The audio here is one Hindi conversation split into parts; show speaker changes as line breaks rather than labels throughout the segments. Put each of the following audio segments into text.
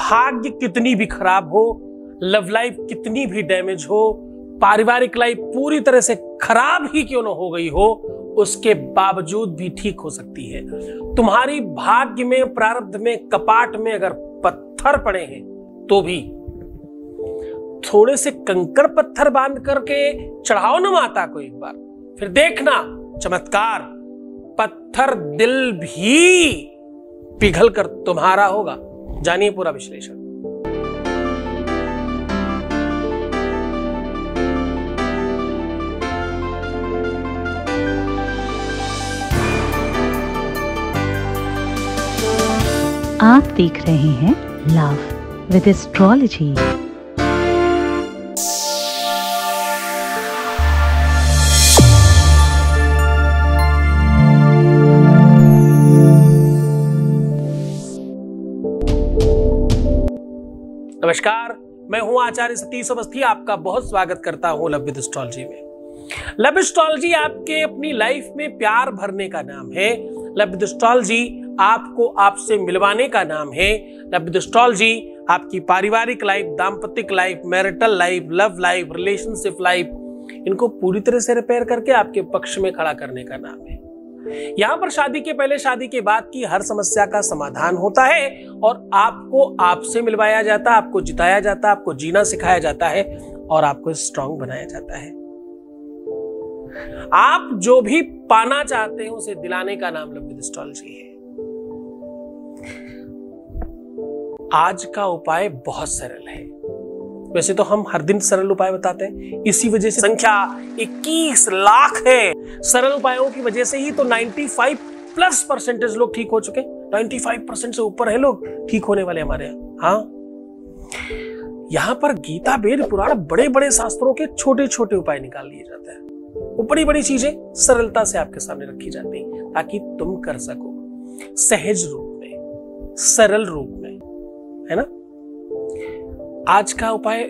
भाग्य कितनी भी खराब हो, लव लाइफ कितनी भी डैमेज हो, पारिवारिक लाइफ पूरी तरह से खराब ही क्यों न हो गई हो, उसके बावजूद भी ठीक हो सकती है। तुम्हारी भाग्य में, प्रारब्ध में, कपाट में अगर पत्थर पड़े हैं तो भी थोड़े से कंकड़ पत्थर बांध करके चढ़ाओ ना माता को एक बार, फिर देखना चमत्कार, पत्थर दिल भी पिघल कर तुम्हारा होगा। जानिए पूरा विश्लेषण।
आप देख रहे हैं लव विद एस्ट्रोलॉजी।
नमस्कार, मैं हूं आचार्य सतीश अवस्थी, आपका बहुत स्वागत करता हूं लव विद एस्ट्रोलॉजी में। लव एस्ट्रोलॉजी आपके अपनी लाइफ में प्यार भरने का नाम है। लव विद एस्ट्रोलॉजी आपको आपसे मिलवाने का नाम है। लव विद एस्ट्रोलॉजी आपकी पारिवारिक लाइफ, दाम्पत्य life, marital life, love life, relationship life, इनको पूरी तरह से रिपेयर करके आपके पक्ष में खड़ा करने का नाम है। यहाँ पर शादी के पहले, शादी के बाद की हर समस्या का समाधान होता है और आपको आपसे मिलवाया जाता है, आपको जिताया जाता है, आपको जीना सिखाया जाता है और आपको स्ट्रांग बनाया जाता है। आप जो भी पाना चाहते हैं उसे दिलाने का नाम लव विद एस्ट्रोलॉजी है। आज का उपाय बहुत सरल है। वैसे तो हम हर दिन सरल उपाय बताते हैं, इसी वजह से संख्या 21 लाख है। सरल उपायों की वजह से ही तो 95+ % लोग ठीक हो चुके। 95% से ऊपर है लोग ठीक होने वाले हमारे यहाँ। हाँ, यहाँ पर गीता, वेद, पुराण, बड़े बड़े शास्त्रों के छोटे छोटे उपाय निकाल लिए जाते हैं। वो बड़ी बड़ी चीजें सरलता से आपके सामने रखी जाती हैं ताकि तुम कर सको सहज रूप में, सरल रूप में, है ना। आज का उपाय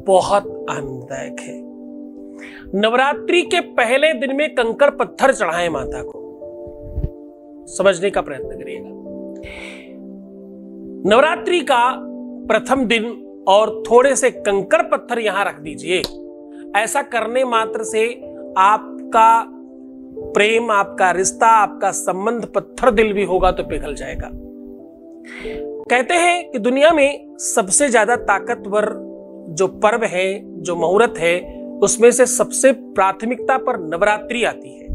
बहुत आनंददायक है। नवरात्रि के पहले दिन में कंकड़ पत्थर चढ़ाएं माता को। समझने का प्रयत्न करिएगा। नवरात्रि का प्रथम दिन और थोड़े से कंकड़ पत्थर यहां रख दीजिए। ऐसा करने मात्र से आपका प्रेम, आपका रिश्ता, आपका संबंध पत्थर दिल भी होगा तो पिघल जाएगा। कहते हैं कि दुनिया में सबसे ज्यादा ताकतवर जो पर्व है, जो मुहूर्त है, उसमें से सबसे प्राथमिकता पर नवरात्रि आती है।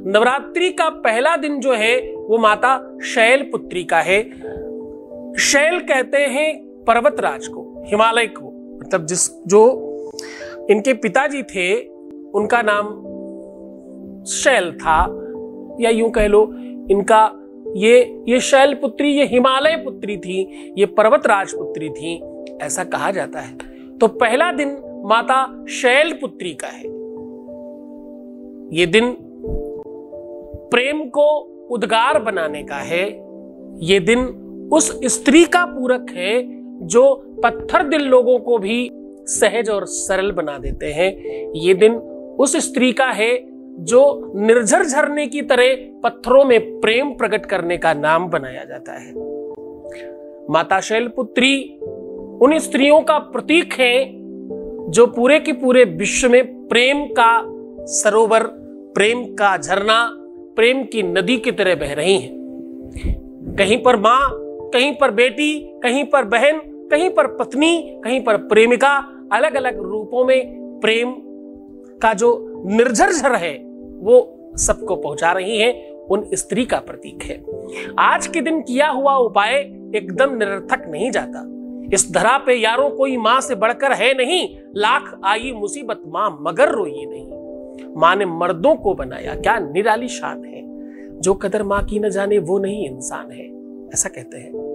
नवरात्रि का पहला दिन जो है वो माता शैलपुत्री का है। शैल कहते हैं पर्वतराज को, हिमालय को, मतलब जो इनके पिताजी थे उनका नाम शैल था, या यूं कह लो इनका ये शैलपुत्री, ये हिमालय पुत्री थी, ये पर्वतराज पुत्री थी, ऐसा कहा जाता है। तो पहला दिन माता शैलपुत्री का है। ये दिन प्रेम को उद्गार बनाने का है। ये दिन उस स्त्री का पूरक है जो पत्थर दिल लोगों को भी सहज और सरल बना देते हैं। ये दिन उस स्त्री का है जो निर्झर झरने की तरह पत्थरों में प्रेम प्रकट करने का नाम बनाया जाता है। माता शैलपुत्री उन स्त्रियों का प्रतीक है जो पूरे के पूरे विश्व में प्रेम का सरोवर, प्रेम का झरना, प्रेम की नदी की तरह बह रही हैं। कहीं पर मां, कहीं पर बेटी, कहीं पर बहन, कहीं पर पत्नी, कहीं पर प्रेमिका, अलग अलग रूपों में प्रेम का जो निर्झर है वो सबको पहुंचा रही है। उन स्त्री का प्रतीक है। आज के दिन किया हुआ उपाय एकदम निरर्थक नहीं जाता। इस धरा पे यारों कोई मां से बढ़कर है नहीं, लाख आई मुसीबत मां मगर रोई नहीं। मां ने मर्दों को बनाया, क्या निराली शान है। जो कदर मां की न जाने वो नहीं इंसान है, ऐसा कहते हैं।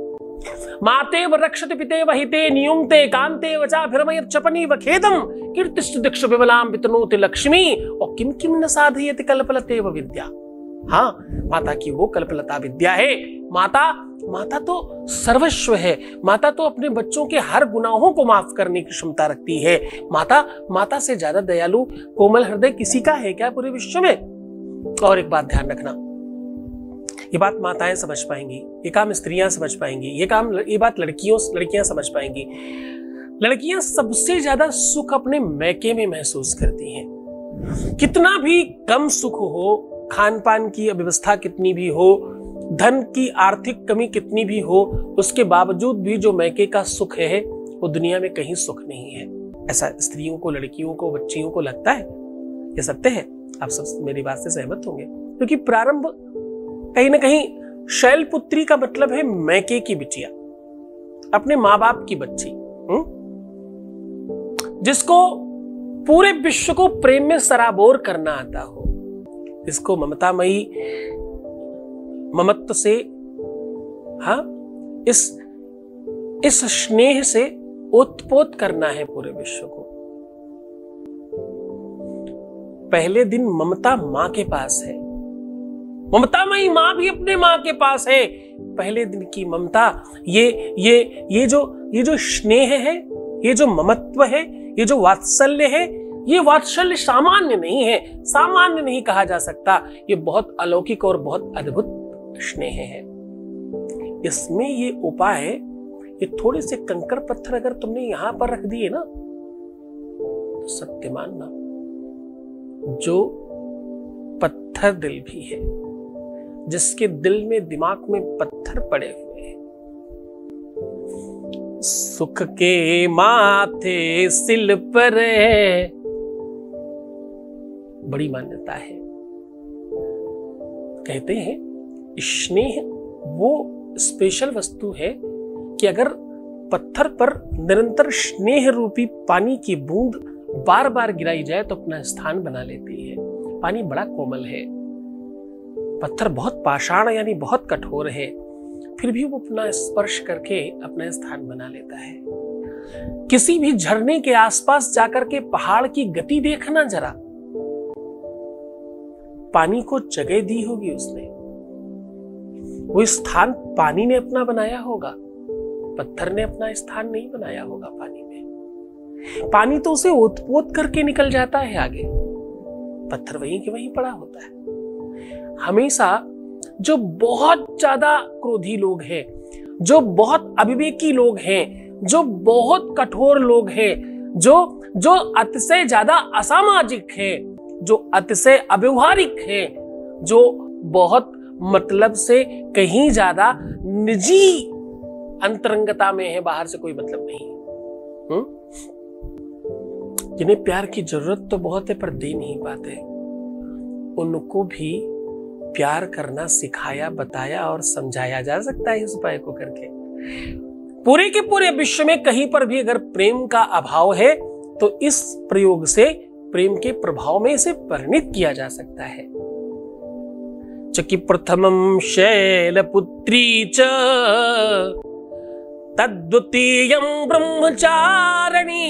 माते व रक्षते पिते वहिते नियुंगते कांते वचा भिरमय चपनी व खेदम कीर्तिश्च दिक्ष विमलाम वितनोति लक्ष्मी और किम किम न साधयति कल्पलते व विद्या। हाँ, माता की वो कल्पलता विद्या है। माता तो सर्वस्व है। माता तो अपने बच्चों के हर गुनाहों को माफ करने की क्षमता रखती है। माता से ज्यादा दयालु, कोमल हृदय किसी का है क्या पूरे विश्व में। और एक बात ध्यान रखना, ये बात माताएं समझ पाएंगी, ये काम स्त्रियां समझ पाएंगी, ये बात लड़कियां समझ पाएंगी। लड़कियां सबसे ज्यादा सुख अपने मैके में महसूस करती हैं। कितना भी कम सुख हो, खान पान की अव्यवस्था कितनी भी हो, धन की आर्थिक कमी कितनी भी हो, उसके बावजूद भी जो मैके का सुख है वो दुनिया में कहीं सुख नहीं है। ऐसा स्त्रियों को, लड़कियों को, बच्चियों को लगता है। यह सत्य है, आप सब मेरी बात से सहमत होंगे। क्योंकि प्रारंभ कहीं ना कहीं शैलपुत्री का मतलब है मैके की बिटिया, अपने माँ बाप की बच्ची, जिसको पूरे विश्व को प्रेम में सराबोर करना आता हो, इसको ममतामयी ममत्व से, हाँ, इस स्नेह से ओतपोत करना है पूरे विश्व को। पहले दिन ममता मां के पास है, ममतामयी मां भी अपने मां के पास है। पहले दिन की ममता, ये जो स्नेह है, ये जो ममत्व है, ये जो वात्सल्य है, ये वात्सल्य सामान्य नहीं है, सामान्य नहीं कहा जा सकता। ये बहुत अलौकिक और बहुत अद्भुत स्नेह है। इसमें ये उपाय, ये थोड़े से कंकड़ पत्थर अगर तुमने यहां पर रख दिए ना, तो सत्य मानना, जो पत्थर दिल भी है, जिसके दिल में, दिमाग में पत्थर पड़े हुए हैं, सुख के माथे सिल पर है, बड़ी मान्यता है। कहते हैं स्नेह वो स्पेशल वस्तु है कि अगर पत्थर पर निरंतर स्नेह रूपी पानी की बूंद बार बार गिराई जाए तो अपना स्थान बना लेती है। पानी बड़ा कोमल है, पत्थर बहुत पाषाण यानी बहुत कठोर है, फिर भी वो अपना स्पर्श करके अपना स्थान बना लेता है। किसी भी झरने के आसपास जाकर के पहाड़ की गति देखना जरा, पानी को जगह दी होगी उसने, वो स्थान पानी ने अपना बनाया होगा, पत्थर ने अपना स्थान नहीं बनाया होगा पानी में। पानी तो उसे ओतपोत करके निकल जाता है आगे, पत्थर वहीं के वहीं पड़ा होता है। हमेशा जो बहुत ज्यादा क्रोधी लोग हैं, जो बहुत अविवेकी लोग हैं, जो बहुत कठोर लोग हैं, जो अतिशय ज्यादा असामाजिक है, जो अतिशय अव्यवहारिक है, जो बहुत मतलब से कहीं ज्यादा निजी अंतरंगता में है, बाहर से कोई मतलब नहीं, जिन्हें प्यार की जरूरत तो बहुत है पर दे नहीं पाते, उनको भी प्यार करना सिखाया, बताया और समझाया जा सकता है इस उपाय को करके। पूरे के पूरे विश्व में कहीं पर भी अगर प्रेम का अभाव है तो इस प्रयोग से प्रेम के प्रभाव में इसे परिणित किया जा सकता है। चकि प्रथमं शैलपुत्री च तद्वितीयं ब्रह्मचारिणी।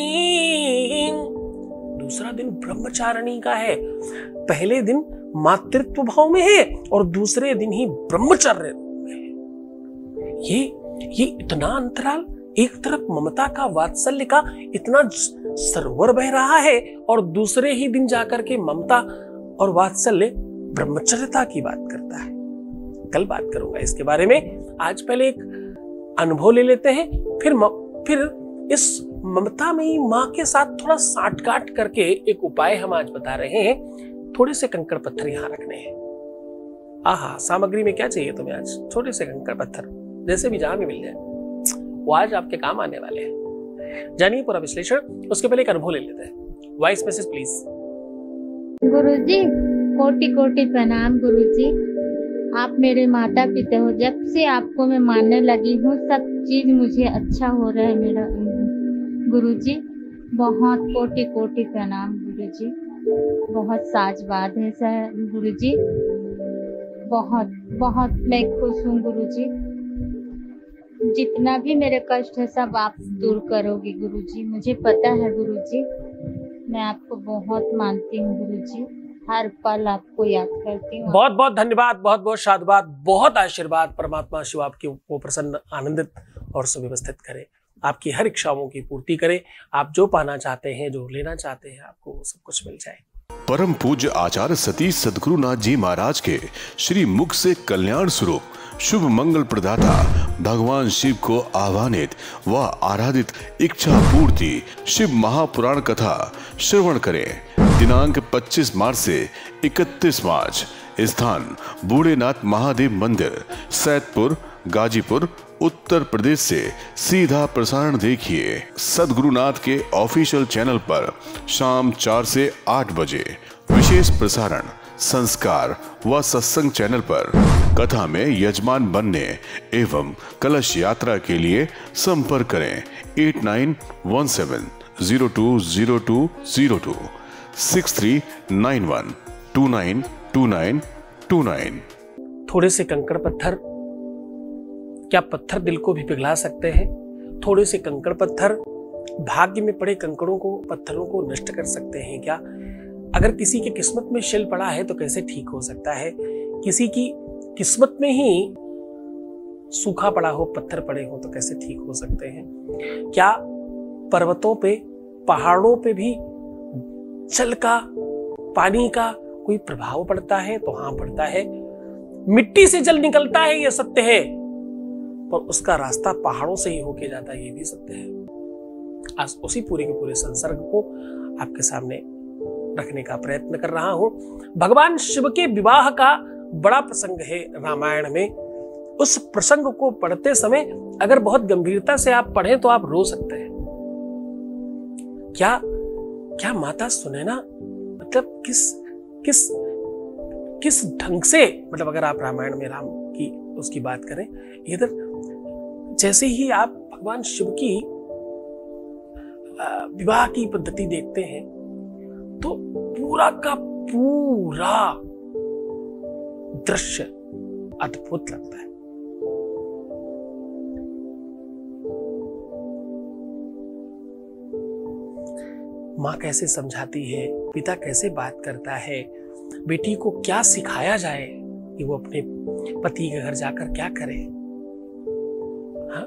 दूसरा दिन ब्रह्मचारिणी का है, पहले दिन मातृत्व भाव में है और दूसरे दिन ही ब्रह्मचर्य में है। ये इतना अंतराल, एक तरफ ममता का, वात्सल्य का इतना सरोवर बह रहा है और दूसरे ही दिन जाकर के ममता और वात्सल्य ब्रह्मचर्यता की बात करता है। कल बात करूंगा इसके बारे में, आज पहले एक अनुभव ले लेते हैं, फिर इस ममता में मां के साथ थोड़ा साठ-गांठ करके एक उपाय हम आज बता रहे हैं। थोड़े से कंकड़ पत्थर यहां रखने हैं। आहा, सामग्री में क्या चाहिए तुम्हें आज? छोटे से कंकड़ पत्थर, जैसे भी जहां भी मिल जाए, वो आज आपके काम आने वाले हैं। जानिए पूरा विश्लेषण, उसके पहले एक अनुभव ले लेते हैं। Voice message please.
गुरुजी, कोटि कोटि प्रणाम गुरुजी। आप मेरे माता पिता हो, जब से आपको मैं मानने लगी हूँ सब चीज मुझे अच्छा हो रहा है मेरा गुरुजी। बहुत कोटि कोटि प्रणाम गुरुजी। बहुत साजबाद है सर गुरुजी, बहुत बहुत मैं खुश हूँ गुरुजी। जितना भी मेरे कष्ट है सब आप दूर करोगे गुरुजी, मुझे पता है गुरुजी। मैं आपको बहुत मानती हूँ गुरुजी, हर पल आपको याद करती हूँ।
बहुत बहुत धन्यवाद, बहुत बहुत साधुवाद, बहुत आशीर्वाद। परमात्मा शिव आपकी को प्रसन्न, आनंदित और सुव्यवस्थित करे, आपकी हर इच्छाओं की पूर्ति करे। आप जो पाना चाहते हैं, जो लेना चाहते हैं, आपको सब कुछ मिल जाए।
परम पूज्य आचार्य सतीश सद्गुरुनाथ जी महाराज के श्री मुख से कल्याण स्वरूप शुभ मंगल प्रदाता भगवान शिव को आह्वानित व आराधित इच्छा पूर्ति शिव महापुराण कथा श्रवण करें। दिनांक 25 मार्च से 31 मार्च। स्थान बूढ़ेनाथ महादेव मंदिर, सैदपुर, गाजीपुर, उत्तर प्रदेश से सीधा प्रसारण देखिए सद्गुरुनाथ के ऑफिशियल चैनल पर शाम 4 से 8 बजे। विशेष प्रसारण संस्कार व सत्संग चैनल पर। कथा में यजमान बनने एवं कलश यात्रा के लिए संपर्क करें 8917020202 6391292929।
थोड़े से कंकड़ पत्थर क्या पत्थर दिल को भी पिघला सकते हैं? थोड़े से कंकड़ पत्थर भाग्य में पड़े कंकड़ों को, पत्थरों को नष्ट कर सकते हैं क्या? अगर किसी की किस्मत में शिल पड़ा है तो कैसे ठीक हो सकता है? किसी की किस्मत में ही सूखा पड़ा हो, पत्थर पड़े हो तो कैसे ठीक हो सकते हैं? क्या पर्वतों पे, पहाड़ों पे भी जल का, पानी का कोई प्रभाव पड़ता है? तो हाँ, पड़ता है। मिट्टी से जल निकलता है, यह सत्य है, पर उसका रास्ता पहाड़ों से ही होके जाता है, ये भी सत्य है। आज उसी पूरे के पूरे संसर्ग को आपके सामने रखने का प्रयत्न कर रहा हूं। भगवान शिव के विवाह का बड़ा प्रसंग है रामायण में। उस प्रसंग को पढ़ते समय अगर बहुत गंभीरता से आप पढ़ें तो आप रो सकते हैं। क्या माता सुनैना मतलब किस ढंग से, मतलब अगर आप रामायण में राम की उसकी बात करें, इधर जैसे ही आप भगवान शिव की विवाह की पद्धति देखते हैं तो पूरा का पूरा दृश्य अद्भुत लगता है। माँ कैसे समझाती है, पिता कैसे बात करता है, बेटी को क्या सिखाया जाए कि वो अपने पति के घर जाकर क्या करे। हाँ?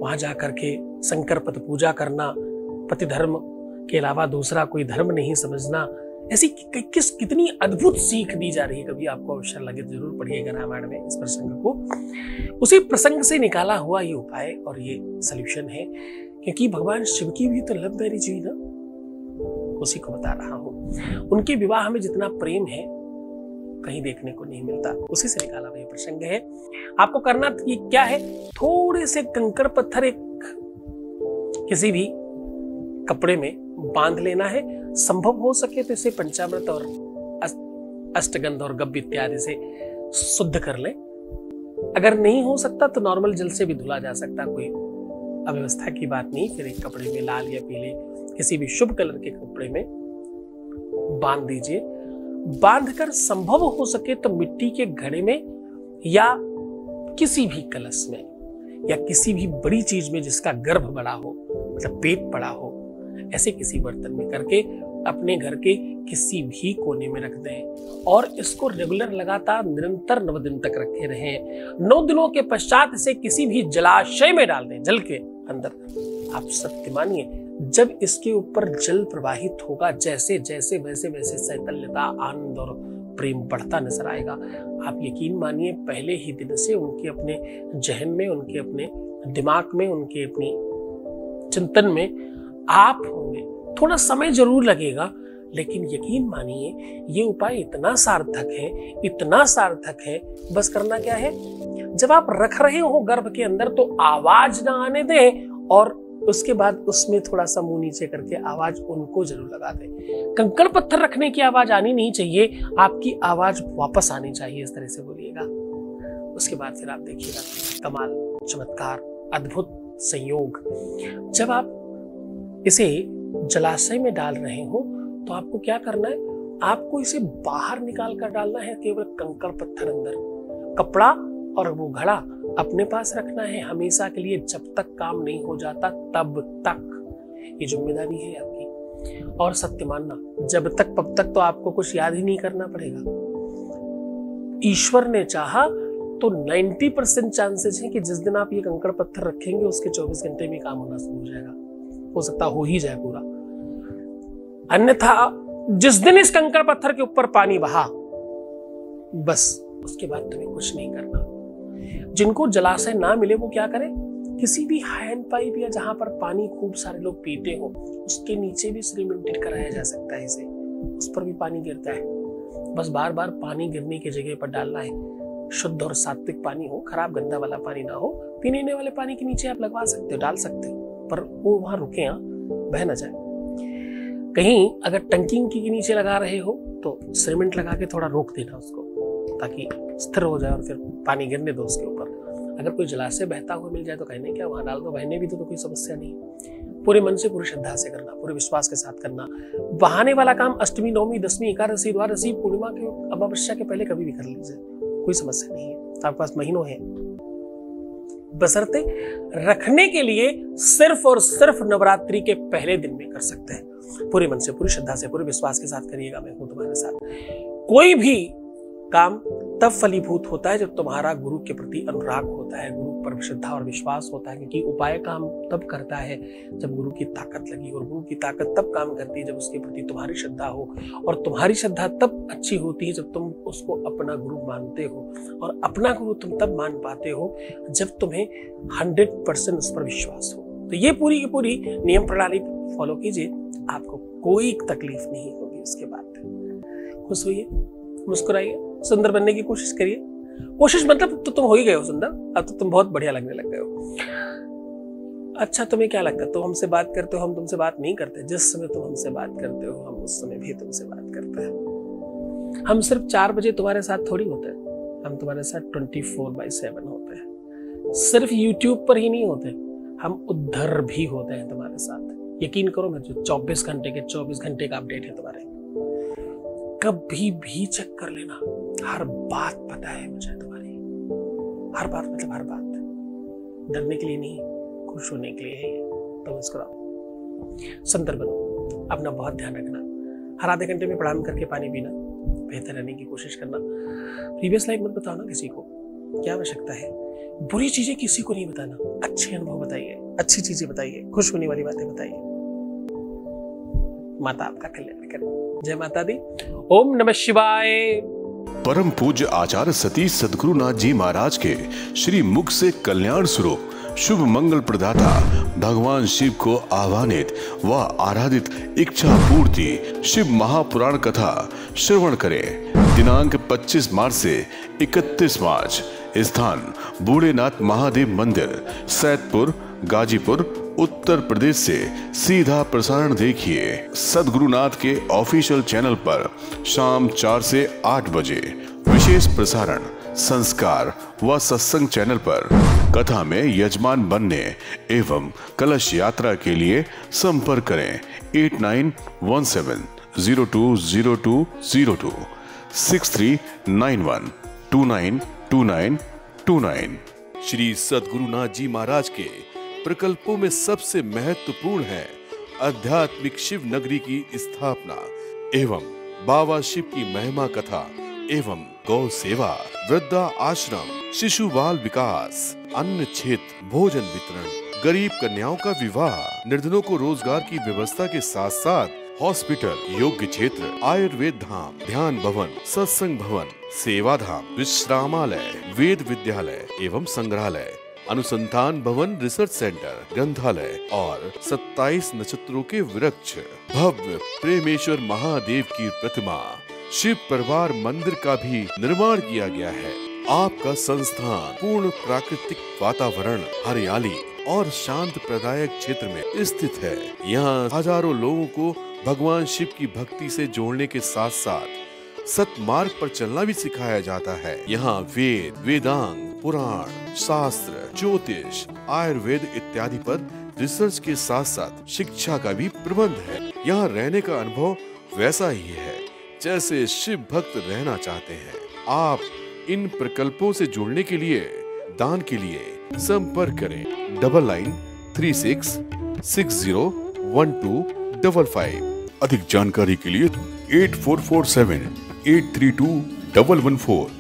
वहां जाकर के शंकर पद पूजा करना, पति धर्म के अलावा दूसरा कोई धर्म नहीं समझना, ऐसी कितनी अद्भुत सीख दी जा रही है। कभी आपको अवसर लगे तो जरूर पढ़िएगा रामायण में इस प्रसंग को। उसी प्रसंग से निकाला हुआ ये उपाय और ये सॉल्यूशन है, क्योंकि भगवान शिव की भी तो लव मैरिज हुई ना, उसी को बता रहा हूं। उनके विवाह में जितना प्रेम है कहीं देखने को नहीं मिलता, उसी से निकाला हुआ ये प्रसंग है। आपको करना ये क्या है, थोड़े से कंकड़ पत्थर एक किसी भी कपड़े में बांध लेना है। संभव हो सके तो इसे पंचामृत और अष्टगंध और गब्ब इत्यादि से शुद्ध कर ले। अगर नहीं हो सकता तो नॉर्मल जल से भी धुला जा सकता, कोई अव्यवस्था की बात नहीं। फिर एक कपड़े में लाल या पीले किसी भी शुभ कलर के कपड़े में बांध दीजिए। बांधकर संभव हो सके तो मिट्टी के घड़े में या किसी भी कलश में या किसी भी बड़ी चीज में जिसका गर्भ बड़ा हो, मतलब पेट बड़ा हो, ऐसे किसी बर्तन में करके अपने घर के किसी भी कोने में रख दें और इसको रेगुलर लगातार निरंतर 9 दिन तक रखे रहें। 9 दिनों के पश्चात इसे किसी भी जलाशय में डाल दें, जल के अंदर। आप सत्य मानिए, जब इसके ऊपर जल प्रवाहित होगा, जैसे जैसे वैसे वैसे चैतन्यता, आनंद और प्रेम बढ़ता नजर आएगा। आप यकीन मानिए, पहले ही दिन से उनके अपने जहन में, उनके अपने दिमाग में, उनके अपनी चिंतन में आप होंगे। थोड़ा समय जरूर लगेगा, लेकिन यकीन मानिए ये उपाय इतना सार्थक है, इतना सार्थक है। बस करना क्या है, जब आप रख रहे हो गर्भ के अंदर तो आवाज ना आने दें और उसके बाद उसमें थोड़ा सा मुंह नीचे करके आवाज उनको जरूर लगा दें। कंकड़ पत्थर रखने की आवाज आनी नहीं चाहिए, आपकी आवाज वापस आनी चाहिए, इस तरह से बोलिएगा। उसके बाद फिर आप देखिएगा कमाल, चमत्कार, अद्भुत संयोग। जब आप इसे जलाशय में डाल रहे हो तो आपको क्या करना है, आपको इसे बाहर निकाल कर डालना है, केवल कंकड़ पत्थर अंदर। कपड़ा और वो घड़ा अपने पास रखना है हमेशा के लिए, जब तक काम नहीं हो जाता तब तक। ये जिम्मेदारी है आपकी। और सत्य मानना, जब तक तब तक तो आपको कुछ याद ही नहीं करना पड़ेगा। ईश्वर ने चाहा तो 90% चांसेस हैं कि जिस दिन आप ये कंकड़ पत्थर रखेंगे उसके 24 घंटे में काम होना शुरू हो जाएगा, हो सकता हो ही जाए पूरा। अन्यथा जिस दिन इस कंकड़ पत्थर के ऊपर पानी बहा, बस उसके बाद तुम्हें कुछ नहीं करना। जिनको जलाशय ना मिले वो क्या करें, किसी भी हैंड पाइप या जहां पर पानी खूब सारे लोग पीते हो उसके नीचे भी सीमेंटेड कराया जा सकता है इसे, उस पर भी पानी गिरता है। बस बार बार पानी गिरने की जगह पर डालना है। शुद्ध और सात्विक पानी हो, खराब गंदा वाला पानी ना हो। पीने वाले पानी के नीचे आप लगवा सकते हो, डाल सकते हो, पर वो वहां रुके, यहाँ बह ना जाए। कहीं अगर टंकी के नीचे लगा रहे हो तो सीमेंट लगा के थोड़ा रोक देना उसको, ताकि स्थिर हो जाए और फिर पानी गिरने दो उसके ऊपर। अगर कोई जलाशय बहता हुआ मिल जाए तो कहने क्या, वहां डाल दो, बहने भी तो कोई समस्या नहीं। पूरे मन से, पूरी श्रद्धा से करना, पूरे विश्वास के साथ करना। बहाने वाला काम अष्टमी, नवमी, दसवीं, एकादशी, द्वादशी, पूर्णिमा के, अमावस्या के पहले कभी भी कर लीजिए, कोई समस्या नहीं है। आपके पास महीनों है, बशर्ते रखने के लिए सिर्फ और सिर्फ नवरात्रि के पहले दिन में कर सकते हैं। पूरे मन से, पूरी श्रद्धा से, पूरे विश्वास के साथ करिएगा, मैं हूं तुम्हारे साथ। कोई भी काम तब फलीभूत होता है जब तुम्हारा गुरु के प्रति अनुराग होता है, गुरु पर श्रद्धा और विश्वास होता है, क्योंकि उपाय काम तब करता है जब गुरु की ताकत लगी, और गुरु की ताकत तब काम करती है जब उसके प्रति तुम्हारी श्रद्धा हो, और तुम्हारी श्रद्धा तब अच्छी होती है जब तुम उसको अपना गुरु मानते हो, और अपना गुरु तुम तब मान पाते हो जब तुम्हें 100% उस पर विश्वास हो। तो ये पूरी की पूरी नियम प्रणाली फॉलो कीजिए, आपको कोई तकलीफ नहीं होगी। उसके बाद खुश होइए, मुस्कुराइए, सुंदर बनने की कोशिश करिए। कोशिश मतलब तो तुम हो ही गए हो सुंदर, अब तो तुम बहुत बढ़िया लगने लग गए हो। अच्छा, तुम्हें क्या लगता है, तुम हमसे बात करते हो, हम तुमसे बात नहीं करते? जिस समय तुम हमसे बात करते हो हम उस समय भी तुमसे बात करते हैं। हम सिर्फ 4 बजे तुम्हारे साथ थोड़ी होते हैं, हम तुम्हारे साथ 24/7 होते हैं। सिर्फ YouTube पर ही नहीं होते, हम उधर भी होते हैं तुम्हारे साथ। यकीन करो, मैं जो 24 घंटे के 24 घंटे का अपडेट है तुम्हारे, कभी भी चेक कर लेना। हर बात पता है मुझे तुम्हारी, हर बात, मतलब हर बात। डरने के लिए नहीं, खुश होने के लिए है ये। तो मुस्कुराओ, सुंदर बनो, अपना बहुत ध्यान रखना। हर आधे घंटे में प्रणाम करके पानी पीना, बेहतर रहने की कोशिश करना। प्रीवियस लाइफ मत बताओ ना किसी को, क्या आवश्यकता है। बुरी चीजें किसी को नहीं बताना, अच्छे अनुभव बताइए, अच्छी चीजें बताइए, खुश होने वाली बातें बताइए। माता आपका कल्याण करे। जय माता दी। ओम नमः शिवाय।
परम पूज्य आचार्य सतीश सद्गुरुनाथ जी महाराज के श्री मुख से कल्याण स्वरूप शुभ मंगल प्रदाता भगवान शिव को आह्वानित व आराधित इच्छा पूर्ति शिव महापुराण कथा श्रवण करें। दिनांक 25 मार्च से 31 मार्च। स्थान बूढ़ेनाथ महादेव मंदिर, सैदपुर, गाजीपुर, उत्तर प्रदेश से सीधा प्रसारण देखिए सद्गुरुनाथ के ऑफिशियल चैनल पर शाम 4 से 8 बजे। विशेष प्रसारण संस्कार व सत्संग चैनल पर। कथा में यजमान बनने एवं कलश यात्रा के लिए संपर्क करें 8917020202 6391292929। श्री सद्गुरुनाथ जी महाराज के प्रकल्पों में सबसे महत्वपूर्ण है आध्यात्मिक शिव नगरी की स्थापना एवं बाबा शिव की महिमा कथा एवं गौ सेवा, वृद्धा आश्रम, शिशु बाल विकास, अन्न क्षेत्र, भोजन वितरण, गरीब कन्याओं का विवाह, निर्धनों को रोजगार की व्यवस्था के साथ साथ हॉस्पिटल, योग्य क्षेत्र, आयुर्वेद धाम, ध्यान भवन, सत्संग भवन, सेवा धाम, विश्रामालय, वेद विद्यालय एवं संग्रहालय, अनुसंधान भवन, रिसर्च सेंटर, ग्रंथालय और 27 नक्षत्रों के वृक्ष, भव्य प्रेमेश्वर महादेव की प्रतिमा, शिव परिवार मंदिर का भी निर्माण किया गया है। आपका संस्थान पूर्ण प्राकृतिक वातावरण, हरियाली और शांत प्रदायक क्षेत्र में स्थित है। यहाँ हजारों लोगों को भगवान शिव की भक्ति से जोड़ने के साथ साथ सतमार्ग पर चलना भी सिखाया जाता है। यहाँ वेद, वेदांग, पुराण, शास्त्र, ज्योतिष, आयुर्वेद इत्यादि पर रिसर्च के साथ साथ शिक्षा का भी प्रबंध है। यहाँ रहने का अनुभव वैसा ही है जैसे शिव भक्त रहना चाहते हैं। आप इन प्रकल्पों से जुड़ने के लिए, दान के लिए संपर्क करें 9936601255। अधिक जानकारी के लिए 8447832114